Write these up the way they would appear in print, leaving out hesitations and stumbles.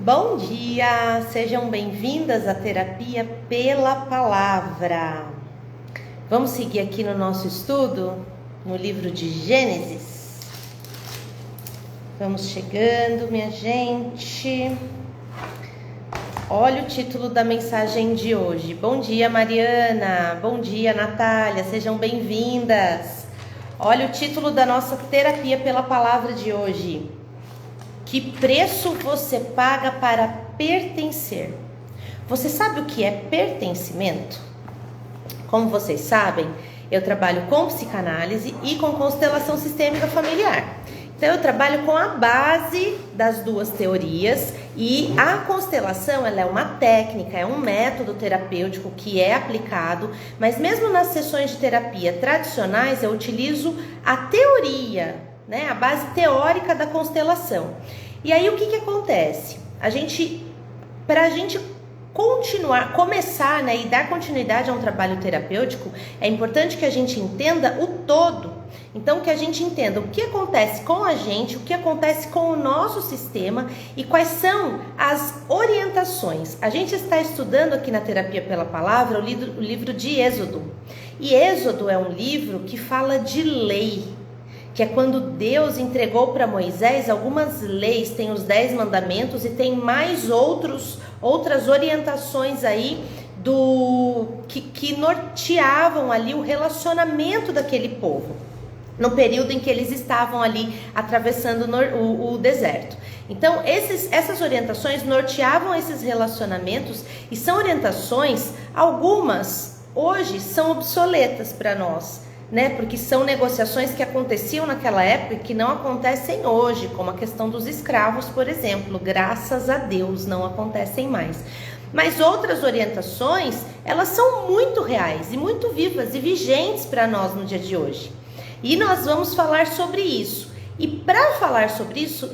Bom dia, sejam bem-vindas à terapia pela palavra. Vamos seguir aqui no nosso estudo, no livro de Gênesis. Vamos chegando, minha gente. Olha o título da mensagem de hoje. Bom dia, Mariana. Bom dia, Natália. Sejam bem-vindas. Olha o título da nossa terapia pela palavra de hoje. Que preço você paga para pertencer? Você sabe o que é pertencimento? Como vocês sabem, eu trabalho com psicanálise e com constelação sistêmica familiar. Então eu trabalho com a base das duas teorias e a constelação ela é uma técnica, é um método terapêutico que é aplicado, mas mesmo nas sessões de terapia tradicionais eu utilizo a teoria, a base teórica da constelação. E aí o que acontece? Para a gente começar e dar continuidade a um trabalho terapêutico, é importante que a gente entenda o todo. Então que a gente entenda o que acontece com a gente, o que acontece com o nosso sistema e quais são as orientações. A gente está estudando aqui na Terapia pela Palavra o livro de Êxodo. E Êxodo é um livro que fala de lei, que é quando Deus entregou para Moisés algumas leis, tem os 10 mandamentos e tem mais outras orientações aí que norteavam ali o relacionamento daquele povo, no período em que eles estavam ali atravessando o deserto. Então essas orientações norteavam esses relacionamentos e são orientações, algumas hoje são obsoletas para nós, porque são negociações que aconteciam naquela época e que não acontecem hoje, como a questão dos escravos, por exemplo. Graças a Deus não acontecem mais. Mas outras orientações, elas são muito reais e muito vivas e vigentes para nós no dia de hoje. E nós vamos falar sobre isso. E para falar sobre isso,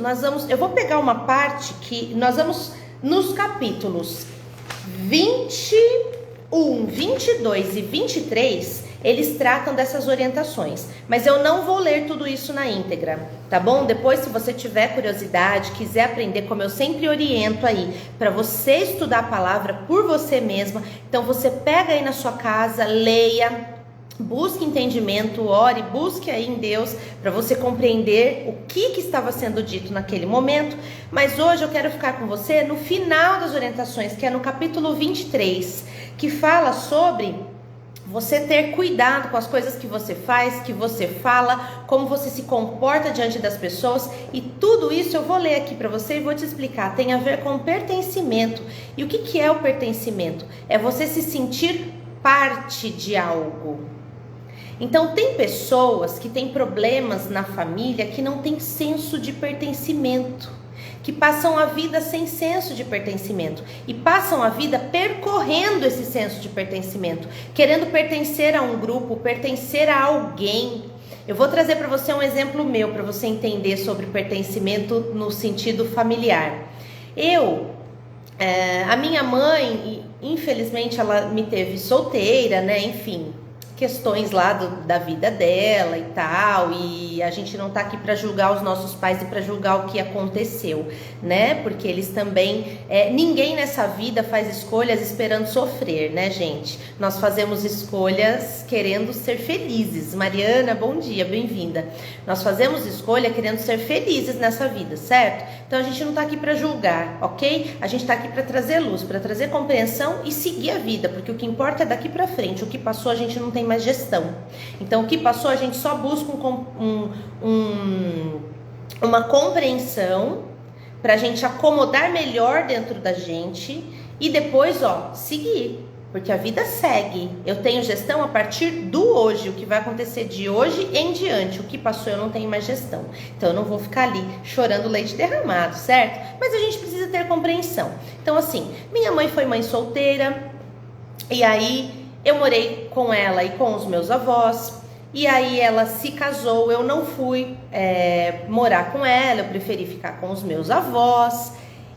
eu vou pegar uma parte que nós vamos nos capítulos 21, 22 e 23, eles tratam dessas orientações, mas eu não vou ler tudo isso na íntegra, tá bom? Depois, se você tiver curiosidade, quiser aprender, como eu sempre oriento aí, para você estudar a palavra por você mesma, então você pega aí na sua casa, leia, busque entendimento, ore, busque aí em Deus para você compreender o que estava sendo dito naquele momento. Mas hoje eu quero ficar com você no final das orientações, que é no capítulo 23, que fala sobre você ter cuidado com as coisas que você faz, que você fala, como você se comporta diante das pessoas. E tudo isso eu vou ler aqui para você e vou te explicar. Tem a ver com pertencimento. E o que é o pertencimento? É você se sentir parte de algo. Então tem pessoas que têm problemas na família que não têm senso de pertencimento, que passam a vida sem senso de pertencimento e passam a vida percorrendo esse senso de pertencimento, querendo pertencer a um grupo, pertencer a alguém. Eu vou trazer para você um exemplo meu, para você entender sobre pertencimento no sentido familiar. A minha mãe, infelizmente, ela me teve solteira, enfim, questões lá da vida dela e tal, e a gente não tá aqui para julgar os nossos pais e para julgar o que aconteceu, porque eles também, ninguém nessa vida faz escolhas esperando sofrer, gente? Nós fazemos escolhas querendo ser felizes. Mariana, bom dia, bem-vinda. Nós fazemos escolha querendo ser felizes nessa vida, certo? Então a gente não tá aqui para julgar, ok? A gente tá aqui para trazer luz, para trazer compreensão e seguir a vida, porque o que importa é daqui para frente. O que passou a gente não tem mais gestão. Então o que passou a gente só busca uma compreensão para a gente acomodar melhor dentro da gente e depois seguir, porque a vida segue. Eu tenho gestão a partir do hoje, o que vai acontecer de hoje em diante. O que passou eu não tenho mais gestão, então eu não vou ficar ali chorando leite derramado, certo? Mas a gente precisa ter compreensão. Então assim, minha mãe foi mãe solteira e aí eu morei com ela e com os meus avós, e aí ela se casou, eu não fui morar com ela, eu preferi ficar com os meus avós,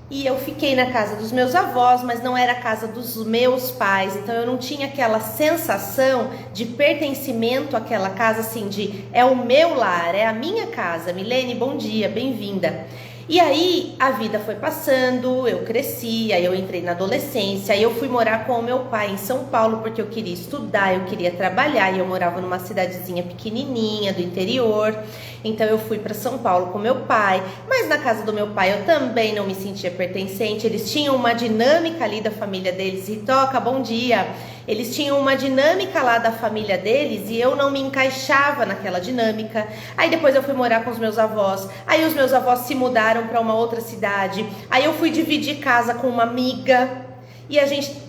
E eu fiquei na casa dos meus avós, mas não era a casa dos meus pais. Então eu não tinha aquela sensação de pertencimento àquela casa, assim, de é o meu lar, é a minha casa. Milene, bom dia, bem-vinda. E aí a vida foi passando, eu cresci, aí eu entrei na adolescência, aí eu fui morar com o meu pai em São Paulo porque eu queria estudar, eu queria trabalhar, e eu morava numa cidadezinha pequenininha do interior. Então eu fui para São Paulo com meu pai, mas na casa do meu pai eu também não me sentia pertencente. Eles tinham uma dinâmica ali da família deles. Ritoca, bom dia. Eles tinham uma dinâmica lá da família deles e eu não me encaixava naquela dinâmica. Aí depois eu fui morar com os meus avós. Aí os meus avós se mudaram para uma outra cidade. Aí eu fui dividir casa com uma amiga e a gente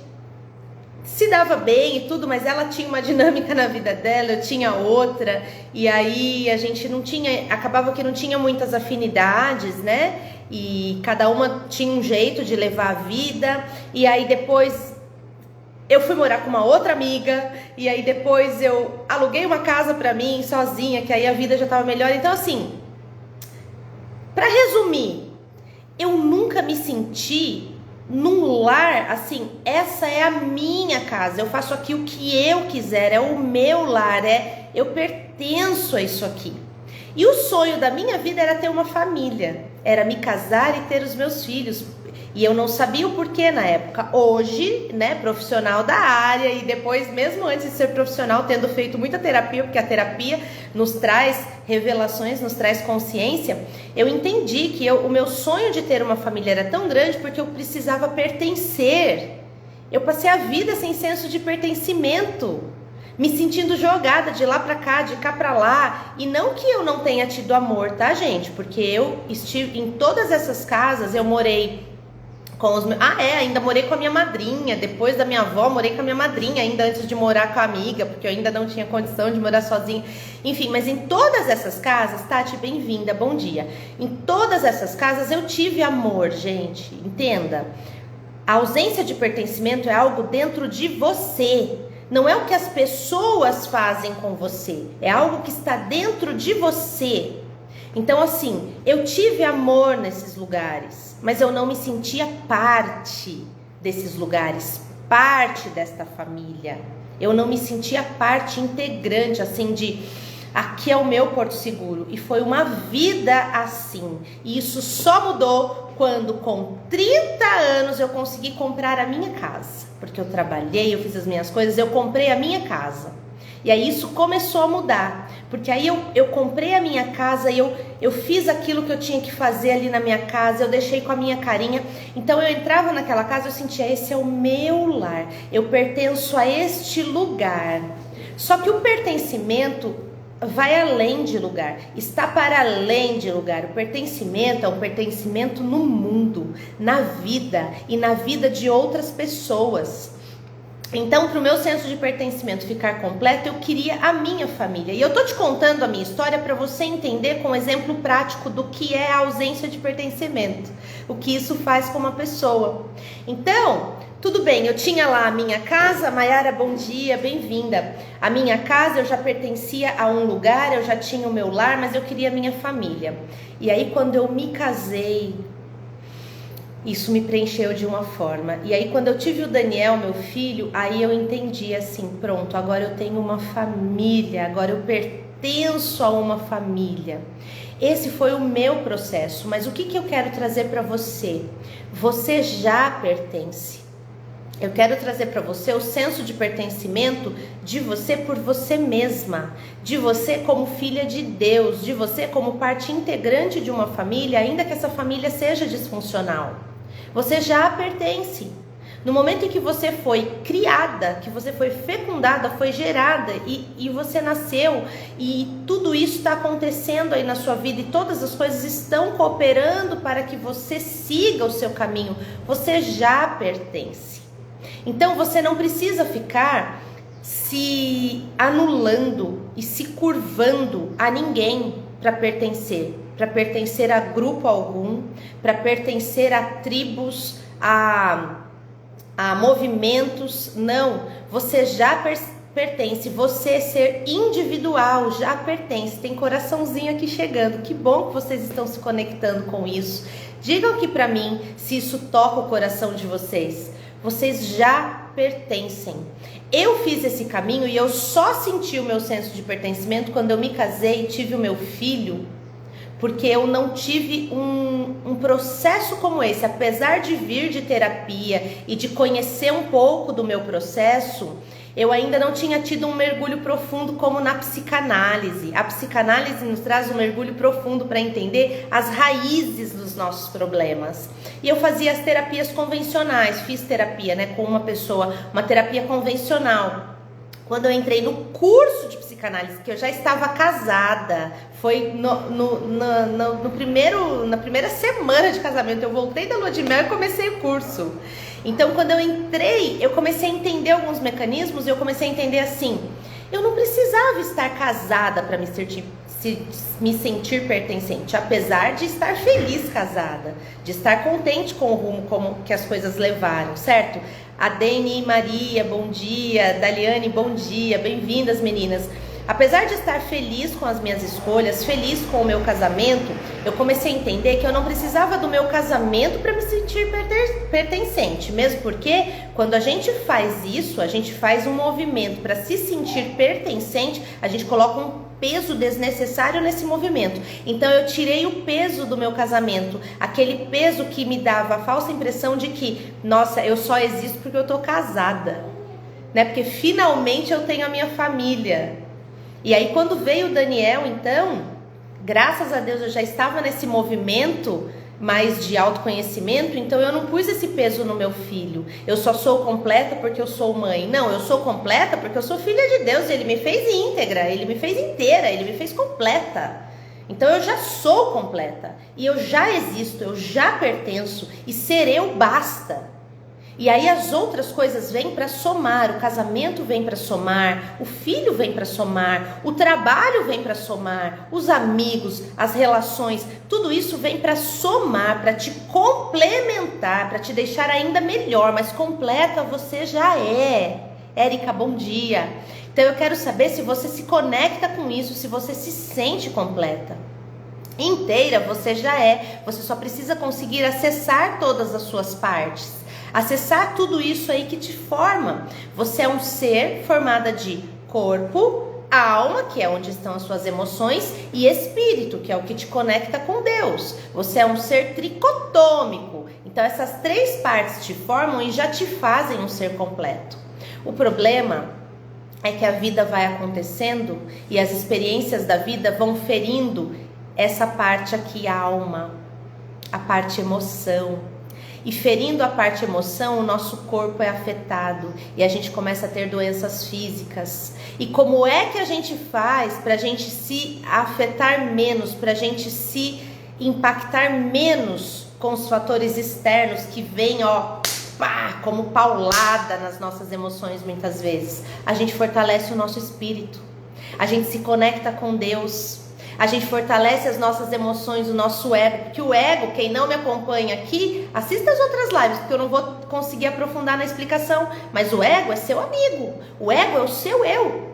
se dava bem e tudo, mas ela tinha uma dinâmica na vida dela, eu tinha outra, e aí a gente não tinha, acabava que não tinha muitas afinidades, né? E cada uma tinha um jeito de levar a vida. E aí depois eu fui morar com uma outra amiga, e aí depois eu aluguei uma casa pra mim sozinha, que aí a vida já tava melhor. Então assim, pra resumir, eu nunca me senti num lar, assim, essa é a minha casa, eu faço aqui o que eu quiser, é o meu lar, eu pertenço a isso aqui. E o sonho da minha vida era ter uma família, era me casar e ter os meus filhos. E eu não sabia o porquê na época. Hoje, né, profissional da área, e depois, mesmo antes de ser profissional, tendo feito muita terapia, porque a terapia nos traz revelações, nos traz consciência, eu entendi que o meu sonho de ter uma família era tão grande porque eu precisava pertencer. Eu passei a vida sem senso de pertencimento, me sentindo jogada de lá pra cá, de cá pra lá. E não que eu não tenha tido amor, tá, gente? Porque eu estive em todas essas casas, eu morei com os meus... ainda morei com a minha madrinha. Depois da minha avó, morei com a minha madrinha ainda antes de morar com a amiga, porque eu ainda não tinha condição de morar sozinha. Enfim, mas em todas essas casas, Tati, bem-vinda, bom dia. Em todas essas casas eu tive amor, gente, entenda. A ausência de pertencimento é algo dentro de você. Não é o que as pessoas fazem com você, é algo que está dentro de você. Então assim, eu tive amor nesses lugares, mas eu não me sentia parte desses lugares, parte desta família. Eu não me sentia parte integrante, assim, de aqui é o meu porto seguro. E foi uma vida assim. E isso só mudou quando com 30 anos eu consegui comprar a minha casa. Porque eu trabalhei, eu fiz as minhas coisas, eu comprei a minha casa. E aí isso começou a mudar, porque aí eu comprei a minha casa e eu fiz aquilo que eu tinha que fazer ali na minha casa, eu deixei com a minha carinha. Então eu entrava naquela casa, eu sentia, esse é o meu lar, eu pertenço a este lugar. Só que o pertencimento vai além de lugar, está para além de lugar. O pertencimento é um pertencimento no mundo, na vida e na vida de outras pessoas. Então, para o meu senso de pertencimento ficar completo, eu queria a minha família. E eu tô te contando a minha história para você entender com um exemplo prático do que é a ausência de pertencimento, o que isso faz com uma pessoa. Então, tudo bem, eu tinha lá a minha casa. Maiara, bom dia, bem-vinda. A minha casa, eu já pertencia a um lugar, eu já tinha o meu lar, mas eu queria a minha família. E aí, quando eu me casei, isso me preencheu de uma forma. E aí quando eu tive o Daniel, meu filho, aí eu entendi assim, pronto, agora eu tenho uma família, agora eu pertenço a uma família. Esse foi o meu processo, mas o que eu quero trazer para você? Você já pertence. Eu quero trazer para você o senso de pertencimento de você por você mesma, de você como filha de Deus, de você como parte integrante de uma família, ainda que essa família seja disfuncional. Você já pertence. No momento em que você foi criada, que você foi fecundada, foi gerada e você nasceu, e tudo isso está acontecendo aí na sua vida, e todas as coisas estão cooperando para que você siga o seu caminho, você já pertence. Então você não precisa ficar se anulando e se curvando a ninguém para pertencer a grupo algum, para pertencer a tribos, a movimentos. Não, você já pertence, você ser individual já pertence. Tem coraçãozinho aqui chegando, que bom que vocês estão se conectando com isso. Digam aqui pra mim se isso toca o coração de vocês. Vocês já pertencem. Eu fiz esse caminho e eu só senti o meu senso de pertencimento quando eu me casei e tive o meu filho, porque eu não tive um processo como esse. Apesar de vir de terapia e de conhecer um pouco do meu processo, eu ainda não tinha tido um mergulho profundo como na psicanálise. A psicanálise nos traz um mergulho profundo para entender as raízes dos nossos problemas. E eu fazia as terapias convencionais, fiz terapia, né, com uma pessoa, uma terapia convencional. Quando eu entrei no curso de psicanálise, que eu já estava casada, foi na primeira semana de casamento, eu voltei da lua de mel e comecei o curso. Então, quando eu entrei, eu comecei a entender alguns mecanismos, eu comecei a entender assim, eu não precisava estar casada para me sentir pertencente, apesar de estar feliz casada, de estar contente com o rumo como que as coisas levaram, certo? A Deni Maria, bom dia. Daliane, bom dia. Bem-vindas, meninas. Apesar de estar feliz com as minhas escolhas, feliz com o meu casamento, eu comecei a entender que eu não precisava do meu casamento para me sentir pertencente. Mesmo porque, quando a gente faz isso, a gente faz um movimento para se sentir pertencente, a gente coloca um peso desnecessário nesse movimento. Então eu tirei o peso do meu casamento, aquele peso que me dava a falsa impressão de que, nossa, eu só existo porque eu tô casada, né? Porque finalmente eu tenho a minha família. E aí quando veio o Daniel, então, graças a Deus eu já estava nesse movimento mais de autoconhecimento, então eu não pus esse peso no meu filho. Eu só sou completa porque eu sou mãe. Não, eu sou completa porque eu sou filha de Deus. Ele me fez íntegra, ele me fez inteira, ele me fez completa. Então eu já sou completa e eu já existo, eu já pertenço, e ser eu basta. E aí as outras coisas vêm para somar, o casamento vem para somar, o filho vem para somar, o trabalho vem para somar, os amigos, as relações, tudo isso vem para somar, para te complementar, para te deixar ainda melhor, mas completa você já é. Érica, bom dia. Então eu quero saber se você se conecta com isso, se você se sente completa. Inteira você já é, você só precisa conseguir acessar todas as suas partes. Acessar tudo isso aí que te forma. Você é um ser formado de corpo, alma, que é onde estão as suas emoções, e espírito, que é o que te conecta com Deus. Você é um ser tricotômico. Então essas três partes te formam e já te fazem um ser completo. O problema é que a vida vai acontecendo e as experiências da vida vão ferindo essa parte aqui, a alma, a parte emoção. E ferindo a parte emoção, o nosso corpo é afetado e a gente começa a ter doenças físicas. E como é que a gente faz para a gente se afetar menos, para a gente se impactar menos com os fatores externos que vêm, como paulada nas nossas emoções muitas vezes? A gente fortalece o nosso espírito, a gente se conecta com Deus. A gente fortalece as nossas emoções, o nosso ego, porque o ego, quem não me acompanha aqui, assista as outras lives, porque eu não vou conseguir aprofundar na explicação, mas o ego é seu amigo, o ego é o seu eu,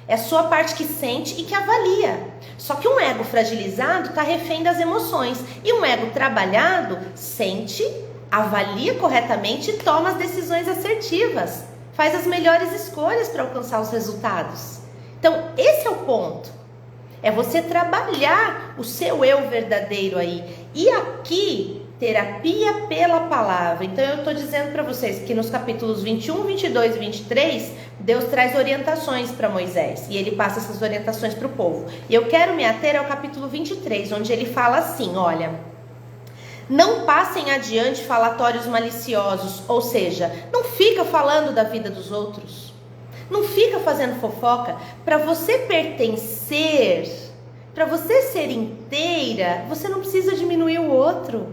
é a sua parte que sente e que avalia. Só que um ego fragilizado está refém das emoções, e um ego trabalhado sente, avalia corretamente e toma as decisões assertivas, faz as melhores escolhas para alcançar os resultados. Então esse é o ponto. É você trabalhar o seu eu verdadeiro aí. E aqui, terapia pela palavra. Então eu estou dizendo para vocês que nos capítulos 21, 22 e 23, Deus traz orientações para Moisés. E ele passa essas orientações para o povo. E eu quero me ater ao capítulo 23, onde ele fala assim, olha: não passem adiante falatórios maliciosos. Ou seja, não fica falando da vida dos outros. Não fica fazendo fofoca. Para você pertencer, para você ser inteira, você não precisa diminuir o outro.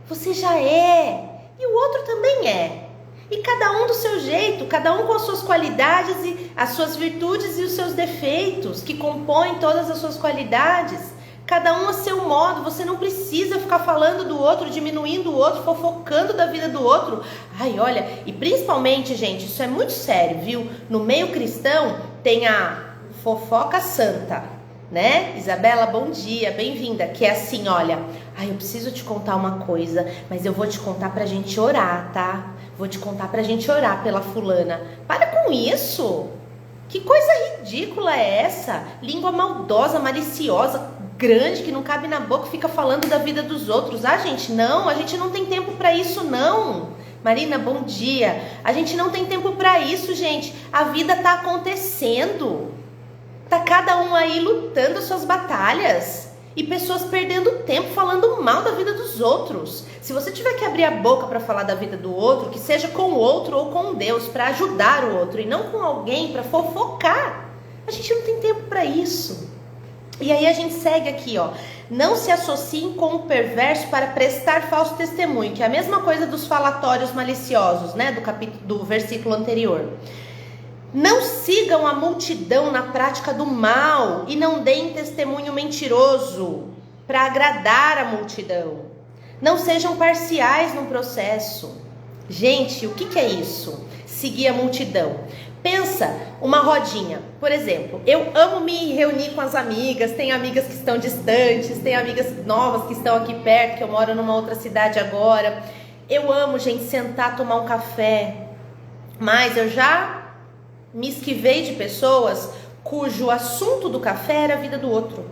Você já é. E o outro também é. E cada um do seu jeito, cada um com as suas qualidades e as suas virtudes e os seus defeitos, que compõem todas as suas qualidades. Cada um a seu modo. Você não precisa ficar falando do outro, diminuindo o outro, fofocando da vida do outro. Ai, olha, e principalmente, gente, isso é muito sério, viu? No meio cristão tem a fofoca santa, né? Isabela, bom dia, bem-vinda. Que é assim, olha, Ai, eu preciso te contar uma coisa, mas eu vou te contar pra gente orar, tá? Vou te contar pra gente orar pela fulana. Para com isso! Que coisa ridícula é essa? Língua maldosa, maliciosa, grande, que não cabe na boca, fica falando da vida dos outros. Ah, gente, não, a gente não tem tempo pra isso, não. Marina, bom dia. A gente não tem tempo pra isso, gente. A vida tá acontecendo. Tá cada um aí lutando suas batalhas. E pessoas perdendo tempo falando mal da vida dos outros. Se você tiver que abrir a boca para falar da vida do outro, que seja com o outro ou com Deus, para ajudar o outro, e não com alguém para fofocar. A gente não tem tempo para isso. E aí a gente segue aqui, ó. Não se associem com o perverso para prestar falso testemunho, que é a mesma coisa dos falatórios maliciosos, né? Do versículo anterior. Não sigam a multidão na prática do mal e não deem testemunho mentiroso para agradar a multidão. Não sejam parciais no processo. Gente, o que é isso? Seguir a multidão. Pensa, uma rodinha. Por exemplo, eu amo me reunir com as amigas. Tem amigas que estão distantes, tem amigas novas que estão aqui perto, que eu moro numa outra cidade agora. Eu amo, gente, sentar, tomar um café. Mas eu já me esquivei de pessoas cujo assunto do café era a vida do outro.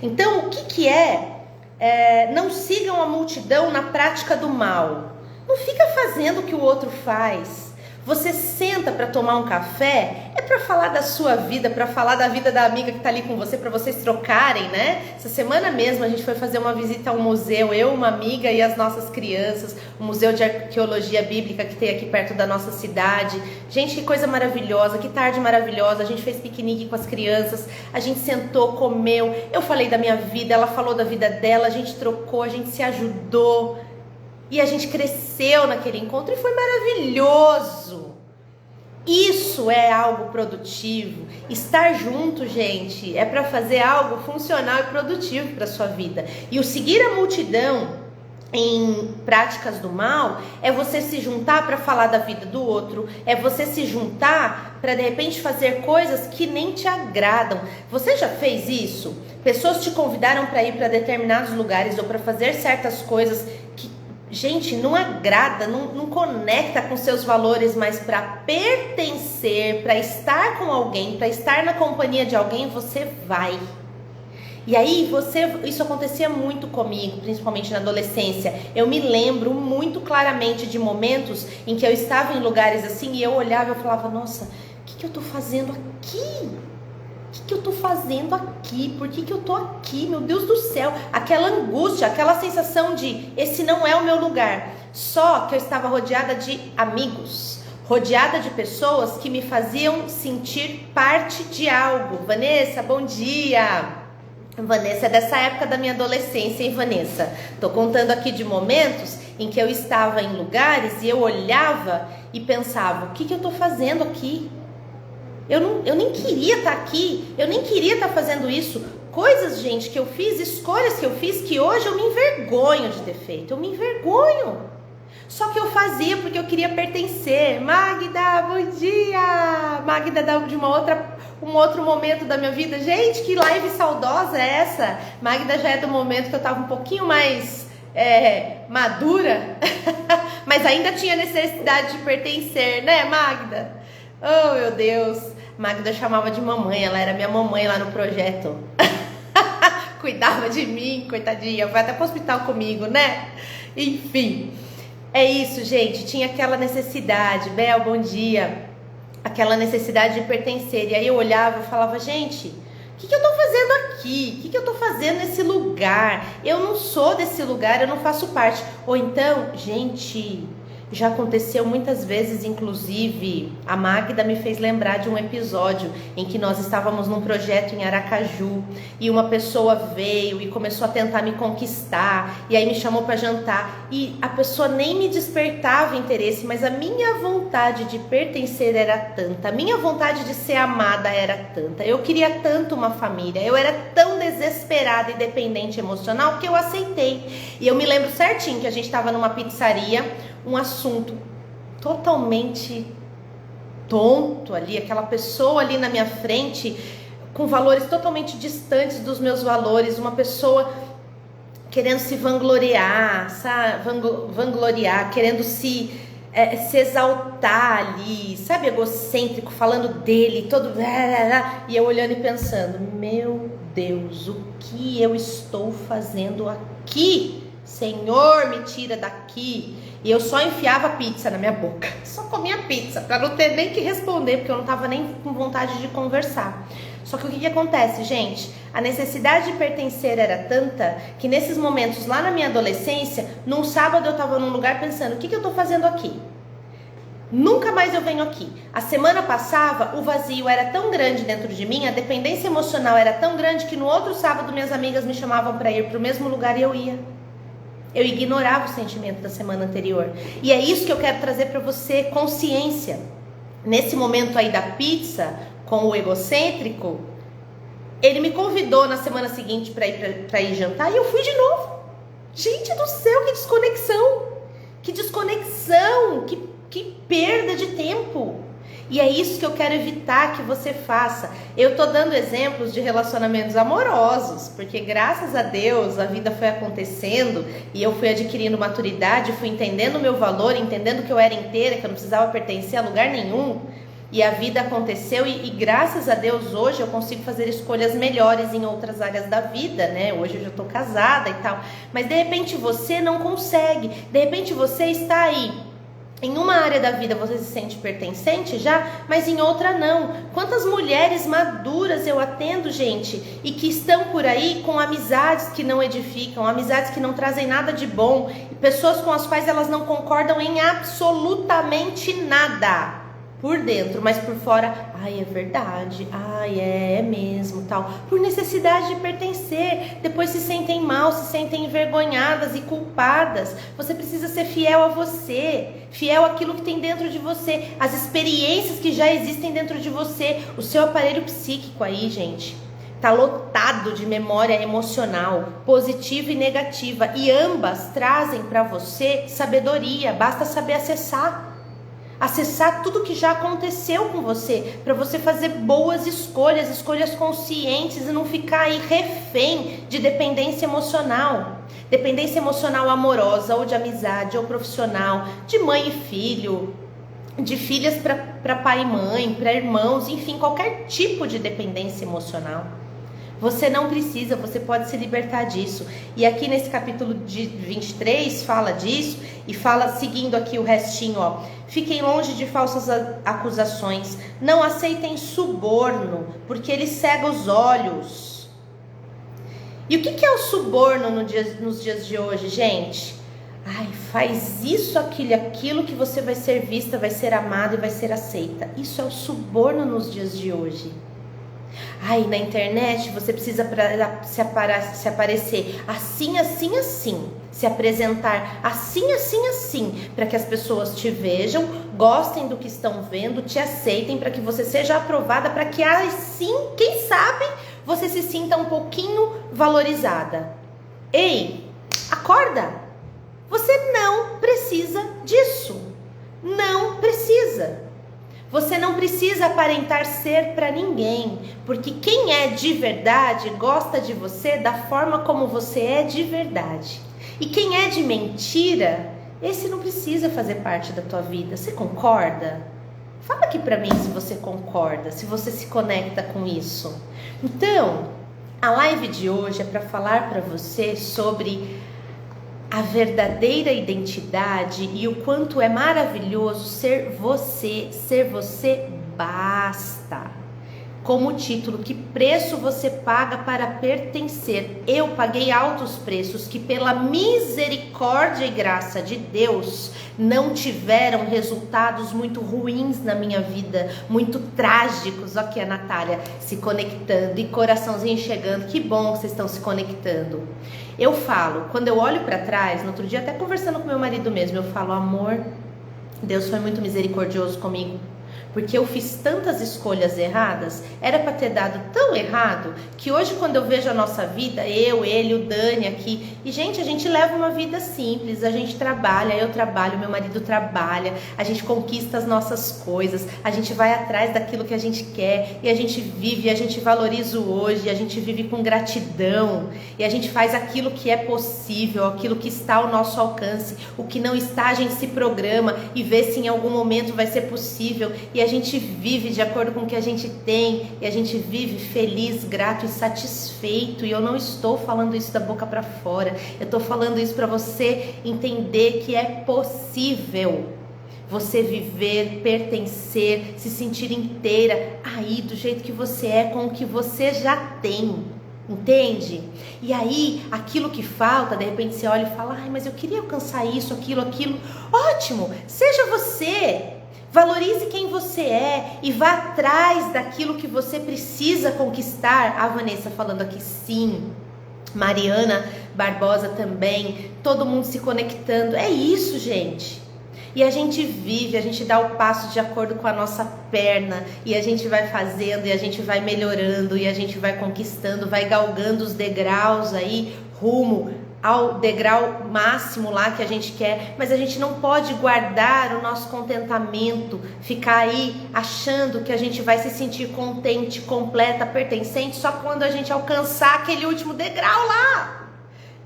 Então, o que é? Não sigam a multidão na prática do mal. Não fica fazendo o que o outro faz. Você senta para tomar um café, é para falar da sua vida, para falar da vida da amiga que está ali com você, para vocês trocarem, né? Essa semana mesmo a gente foi fazer uma visita a um museu, eu, uma amiga e as nossas crianças, um museu de arqueologia bíblica que tem aqui perto da nossa cidade. Gente, que coisa maravilhosa, que tarde maravilhosa. A gente fez piquenique com as crianças, a gente sentou, comeu, eu falei da minha vida, ela falou da vida dela, a gente trocou, a gente se ajudou. E a gente cresceu naquele encontro e foi maravilhoso. Isso é algo produtivo. Estar junto, gente, é para fazer algo funcional e produtivo para a sua vida. E o seguir a multidão em práticas do mal é você se juntar para falar da vida do outro, é você se juntar para de repente fazer coisas que nem te agradam. Você já fez isso? Pessoas te convidaram para ir para determinados lugares ou para fazer certas coisas que, gente, não agrada, não conecta com seus valores, mas para pertencer, para estar com alguém, para estar na companhia de alguém, você vai. E aí, isso acontecia muito comigo, principalmente na adolescência. Eu me lembro muito claramente de momentos em que eu estava em lugares assim e eu olhava e eu falava, nossa, o que eu tô fazendo aqui? O que eu tô fazendo aqui? Por que eu tô aqui? Meu Deus do céu! Aquela angústia, aquela sensação de esse não é o meu lugar. Só que eu estava rodeada de amigos, rodeada de pessoas que me faziam sentir parte de algo. Vanessa, bom dia! Vanessa é dessa época da minha adolescência, hein, Vanessa? Tô contando aqui de momentos em que eu estava em lugares e eu olhava e pensava, o que eu tô fazendo aqui? Eu nem queria estar aqui, eu nem queria estar fazendo isso. Coisas, gente, que eu fiz, escolhas que eu fiz, que hoje eu me envergonho de ter feito. Eu me envergonho. Só que eu fazia porque eu queria pertencer. Magda, bom dia! Magda de um outro momento da minha vida. Gente, que live saudosa é essa? Magda já é do momento que eu estava um pouquinho mais madura, mas ainda tinha necessidade de pertencer, né, Magda? Oh, meu Deus. Magda chamava de mamãe, ela era minha mamãe lá no projeto. Cuidava de mim, coitadinha. Vai até pro hospital comigo, né? Enfim, é isso, gente. Tinha aquela necessidade. Bel, bom dia. Aquela necessidade de pertencer. E aí eu olhava e falava, gente, o que eu tô fazendo aqui? O que eu tô fazendo nesse lugar? Eu não sou desse lugar, eu não faço parte. Ou então, gente, já aconteceu muitas vezes, inclusive, a Magda me fez lembrar de um episódio em que nós estávamos num projeto em Aracaju e uma pessoa veio e começou a tentar me conquistar e aí me chamou para jantar e a pessoa nem me despertava interesse, mas a minha vontade de pertencer era tanta, a minha vontade de ser amada era tanta, eu queria tanto uma família, eu era tão desesperada e dependente emocional que eu aceitei. E eu me lembro certinho que a gente estava numa pizzaria, um assunto totalmente tonto ali, aquela pessoa ali na minha frente com valores totalmente distantes dos meus valores, uma pessoa querendo se vangloriar, sabe? Vangloriar, querendo se exaltar ali, sabe, egocêntrico, falando dele, todo, e eu olhando e pensando, meu Deus, o que eu estou fazendo aqui? Senhor, me tira daqui. E eu só enfiava pizza na minha boca, só comia pizza, para não ter nem que responder, porque eu não estava nem com vontade de conversar. Só que o que acontece, gente? A necessidade de pertencer era tanta que nesses momentos lá na minha adolescência, num sábado eu estava num lugar pensando, o que eu estou fazendo aqui? Nunca mais eu venho aqui. A semana passava, o vazio era tão grande dentro de mim, a dependência emocional era tão grande que no outro sábado minhas amigas me chamavam para ir para o mesmo lugar e eu ia. Eu ignorava o sentimento da semana anterior. E é isso que eu quero trazer para você, consciência. Nesse momento aí da pizza, com o egocêntrico, ele me convidou na semana seguinte para ir jantar e eu fui de novo. Gente do céu, que desconexão! Que desconexão! Que perda de tempo! E é isso que eu quero evitar que você faça. Eu tô dando exemplos de relacionamentos amorosos, porque graças a Deus a vida foi acontecendo e eu fui adquirindo maturidade, fui entendendo o meu valor, entendendo que eu era inteira, que eu não precisava pertencer a lugar nenhum. E a vida aconteceu e graças a Deus hoje eu consigo fazer escolhas melhores em outras áreas da vida, né? Hoje eu já tô casada e tal. Mas de repente você não consegue, de repente você está aí. Em uma área da vida você se sente pertencente já, mas em outra não. Quantas mulheres maduras eu atendo, gente, e que estão por aí com amizades que não edificam, amizades que não trazem nada de bom, e pessoas com as quais elas não concordam em absolutamente nada. Por dentro, mas por fora, ai, é verdade, ai, é mesmo, tal. Por necessidade de pertencer, depois se sentem mal, se sentem envergonhadas e culpadas. Você precisa ser fiel a você, fiel àquilo que tem dentro de você, as experiências que já existem dentro de você. O seu aparelho psíquico aí, gente, tá lotado de memória emocional, positiva e negativa, e ambas trazem para você sabedoria, basta saber acessar tudo que já aconteceu com você, para você fazer boas escolhas, escolhas conscientes e não ficar aí refém de dependência emocional amorosa ou de amizade ou profissional, de mãe e filho, de filhas para pai e mãe, para irmãos, enfim, qualquer tipo de dependência emocional. Você não precisa, você pode se libertar disso. E aqui nesse capítulo de 23 fala disso e fala, seguindo aqui o restinho, ó. Fiquem longe de falsas acusações, não aceitem suborno, porque ele cega os olhos. E o que é o suborno nos dias de hoje, gente? Ai, faz isso, aquilo que você vai ser vista, vai ser amada e vai ser aceita. Isso é o suborno nos dias de hoje. Ai, na internet você precisa se aparecer assim, assim, assim. Se apresentar assim, assim, assim. Para que as pessoas te vejam, gostem do que estão vendo, te aceitem, para que você seja aprovada, para que assim, quem sabe, você se sinta um pouquinho valorizada. Ei, acorda! Você não precisa disso. Não precisa. Você não precisa aparentar ser para ninguém, porque quem é de verdade gosta de você da forma como você é de verdade. E quem é de mentira, esse não precisa fazer parte da tua vida. Você concorda? Fala aqui para mim se você concorda, se você se conecta com isso. Então, a live de hoje é para falar para você sobre a verdadeira identidade e o quanto é maravilhoso ser você basta. Como título, que preço você paga para pertencer? Eu paguei altos preços que pela misericórdia e graça de Deus não tiveram resultados muito ruins na minha vida, muito trágicos. Aqui a Natália se conectando e coraçãozinho chegando, que bom que vocês estão se conectando. Eu falo, quando eu olho para trás, no outro dia até conversando com meu marido mesmo, eu falo, amor, Deus foi muito misericordioso comigo. porque eu fiz tantas escolhas erradas, era para ter dado tão errado, que hoje quando eu vejo a nossa vida, eu, ele, o Dani aqui, e gente, a gente leva uma vida simples, a gente trabalha, eu trabalho, meu marido trabalha, a gente conquista as nossas coisas, a gente vai atrás daquilo que a gente quer, e a gente vive, a gente valoriza o hoje, a gente vive com gratidão, e a gente faz aquilo que é possível, aquilo que está ao nosso alcance, o que não está a gente se programa e vê se em algum momento vai ser possível, e a gente vive de acordo com o que a gente tem, e a gente vive feliz, grato e satisfeito. E eu não estou falando isso da boca para fora, eu estou falando isso para você entender que é possível você viver, pertencer, se sentir inteira aí do jeito que você é, com o que você já tem. Entende? E aí, aquilo que falta, de repente você olha e fala: ai, mas eu queria alcançar isso, aquilo. Ótimo, seja você. Valorize quem você é e vá atrás daquilo que você precisa conquistar. A Vanessa falando aqui sim, Mariana Barbosa também, todo mundo se conectando. É isso, gente. E a gente vive, a gente dá o passo de acordo com a nossa perna, e a gente vai fazendo, e a gente vai melhorando, e a gente vai conquistando, vai galgando os degraus aí rumo ao degrau máximo lá que a gente quer. Mas a gente não pode guardar o nosso contentamento, ficar aí achando que a gente vai se sentir contente, completa, pertencente só quando a gente alcançar aquele último degrau lá.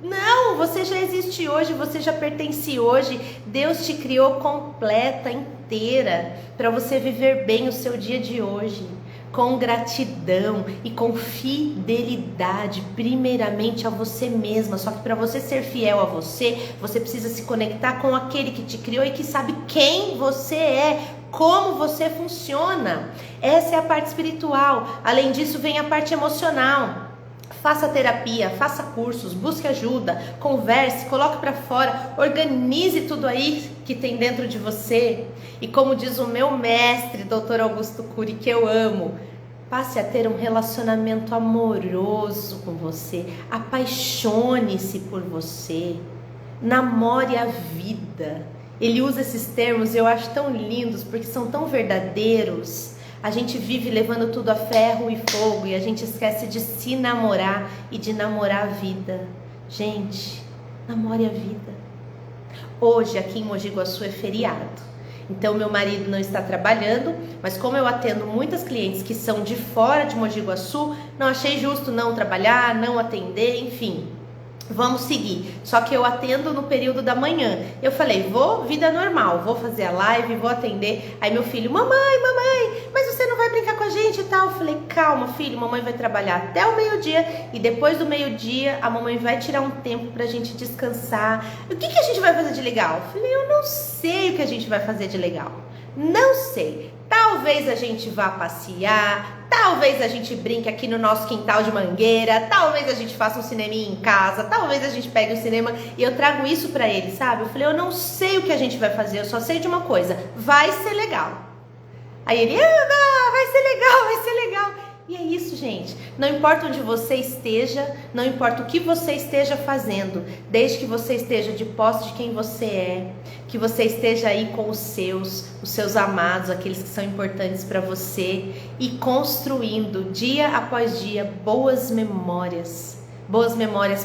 Não, você já existe hoje, você já pertence hoje. Deus te criou completa, inteira, para você viver bem o seu dia de hoje, com gratidão e com fidelidade, primeiramente a você mesma. Só que para você ser fiel a você, você precisa se conectar com aquele que te criou e que sabe quem você é, como você funciona. Essa é a parte espiritual. Além disso, vem a parte emocional. Faça terapia, faça cursos, busque ajuda, converse, coloque para fora, organize tudo aí que tem dentro de você. E como diz o meu mestre, Dr. Augusto Cury, que eu amo, passe a ter um relacionamento amoroso com você, apaixone-se por você, namore a vida. Ele usa esses termos, eu acho tão lindos, porque são tão verdadeiros. A gente vive levando tudo a ferro e fogo e a gente esquece de se namorar e de namorar a vida. Gente, namore a vida. Hoje aqui em Mogi Guaçu é feriado, então meu marido não está trabalhando, mas como eu atendo muitas clientes que são de fora de Mogi Guaçu, não achei justo não trabalhar, não atender, enfim. Vamos seguir, só que eu atendo no período da manhã. Eu falei, vou, vida normal, vou fazer a live, vou atender. Aí meu filho, mamãe, mas você não vai brincar com a gente e tal? Eu falei, calma filho, mamãe vai trabalhar até o meio-dia, e depois do meio-dia a mamãe vai tirar um tempo pra gente descansar. O que a gente vai fazer de legal? Eu falei, eu não sei o que a gente vai fazer de legal, não sei. Talvez a gente vá passear, talvez a gente brinque aqui no nosso quintal de Mangueira, talvez a gente faça um cineminha em casa, talvez a gente pegue o cinema. E eu trago isso pra ele, sabe? Eu falei, eu não sei o que a gente vai fazer, eu só sei de uma coisa, vai ser legal. Aí ele, vai ser legal, vai ser legal. E é isso, gente. Não importa onde você esteja, não importa o que você esteja fazendo, desde que você esteja de posse de quem você é, que você esteja aí com os seus amados, aqueles que são importantes para você, e construindo dia após dia boas memórias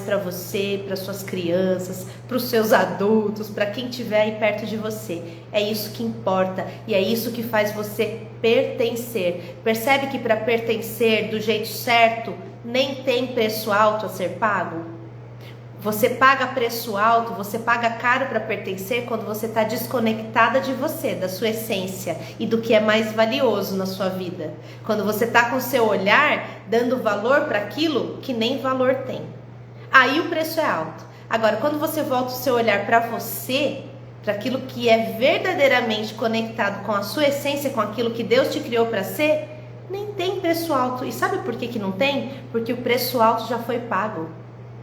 para você, para suas crianças, para os seus adultos, para quem estiver aí perto de você. É isso que importa e é isso que faz você pertencer. Percebe que para pertencer do jeito certo, nem tem preço alto a ser pago? Você paga preço alto, você paga caro para pertencer quando você está desconectada de você, da sua essência e do que é mais valioso na sua vida. Quando você está com o seu olhar dando valor para aquilo que nem valor tem. Aí o preço é alto. Agora, quando você volta o seu olhar para você, para aquilo que é verdadeiramente conectado com a sua essência, com aquilo que Deus te criou para ser, nem tem preço alto. E sabe por que não tem? Porque o preço alto já foi pago.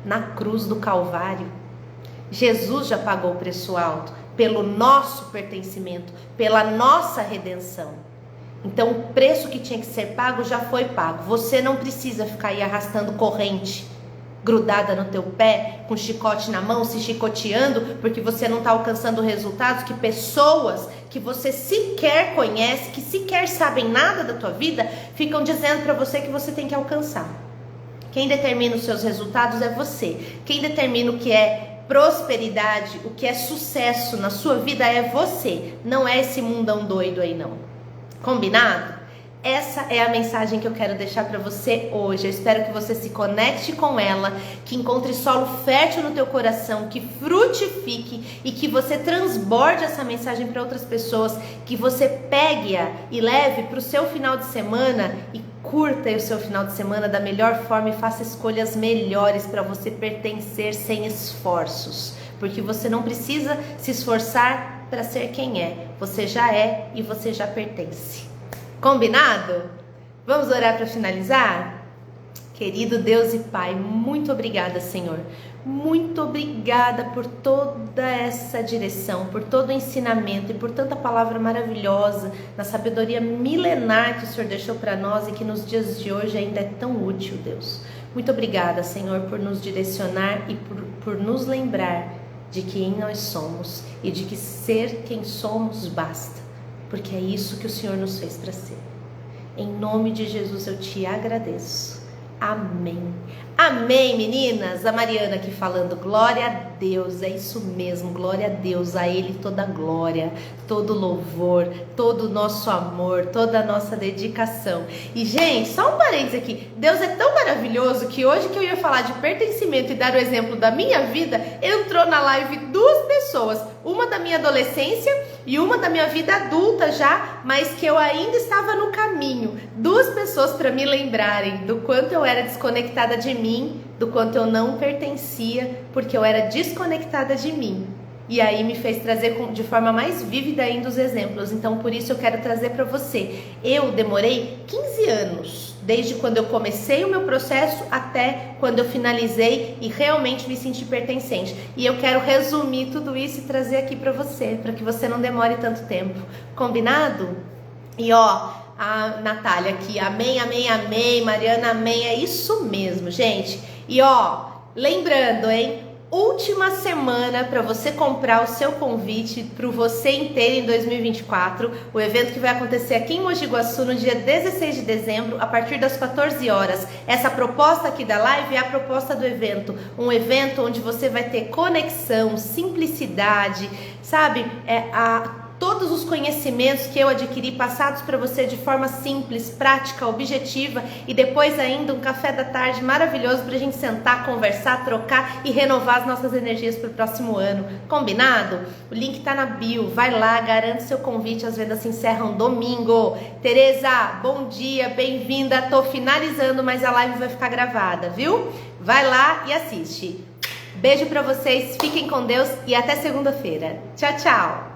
Na cruz do Calvário, Jesus já pagou o preço alto pelo nosso pertencimento, pela nossa redenção. Então o preço que tinha que ser pago já foi pago. Você não precisa ficar aí arrastando corrente grudada no teu pé, com chicote na mão, se chicoteando, porque você não está alcançando resultados que pessoas que você sequer conhece, que sequer sabem nada da tua vida, ficam dizendo para você que você tem que alcançar. Quem determina os seus resultados é você. Quem determina o que é prosperidade, o que é sucesso na sua vida é você. Não é esse mundão doido aí não. Combinado? Essa é a mensagem que eu quero deixar para você hoje. Eu espero que você se conecte com ela, que encontre solo fértil no teu coração, que frutifique e que você transborde essa mensagem para outras pessoas, que você pegue-a e leve para o seu final de semana e curta o seu final de semana da melhor forma e faça escolhas melhores para você pertencer sem esforços, porque você não precisa se esforçar para ser quem é. Você já é e você já pertence. Combinado? Vamos orar para finalizar? Querido Deus e Pai, muito obrigada, Senhor. Muito obrigada por toda essa direção, por todo o ensinamento e por tanta palavra maravilhosa, na sabedoria milenar que o Senhor deixou para nós e que nos dias de hoje ainda é tão útil, Deus. Muito obrigada, Senhor, por nos direcionar e por nos lembrar de quem nós somos e de que ser quem somos basta. Porque é isso que o Senhor nos fez para ser. Em nome de Jesus eu te agradeço. Amém. Amém, meninas. A Mariana aqui falando, glória a Deus, é isso mesmo, glória a Deus, a Ele toda a glória, todo louvor, todo o nosso amor, toda a nossa dedicação. E gente, só um parênteses aqui, Deus é tão maravilhoso que hoje que eu ia falar de pertencimento e dar o exemplo da minha vida, entrou na live 2 pessoas, uma da minha adolescência e uma da minha vida adulta já, mas que eu ainda estava no caminho. 2 pessoas para me lembrarem do quanto eu era desconectada de mim, do quanto eu não pertencia, porque eu era desconectada de mim. E aí me fez trazer de forma mais vívida ainda os exemplos. Então por isso eu quero trazer para você. Eu demorei 15 anos, desde quando eu comecei o meu processo até quando eu finalizei e realmente me senti pertencente. E eu quero resumir tudo isso e trazer aqui para você, para que você não demore tanto tempo. Combinado? E ó, a Natália aqui, amém, amém, amém, Mariana, amém, é isso mesmo, gente. E ó, lembrando, hein, última semana para você comprar o seu convite para o Você Inteiro em 2024, o evento que vai acontecer aqui em Mogi Guaçu no dia 16 de dezembro, a partir das 14 horas. Essa proposta aqui da live é a proposta do evento, um evento onde você vai ter conexão, simplicidade, sabe, todos os conhecimentos que eu adquiri passados para você de forma simples, prática, objetiva, e depois ainda um café da tarde maravilhoso para a gente sentar, conversar, trocar e renovar as nossas energias para o próximo ano. Combinado? O link está na bio, vai lá, garante seu convite, as vendas se encerram domingo. Tereza, bom dia, bem-vinda, tô finalizando, mas a live vai ficar gravada, viu? Vai lá e assiste. Beijo para vocês, fiquem com Deus e até segunda-feira. Tchau, tchau!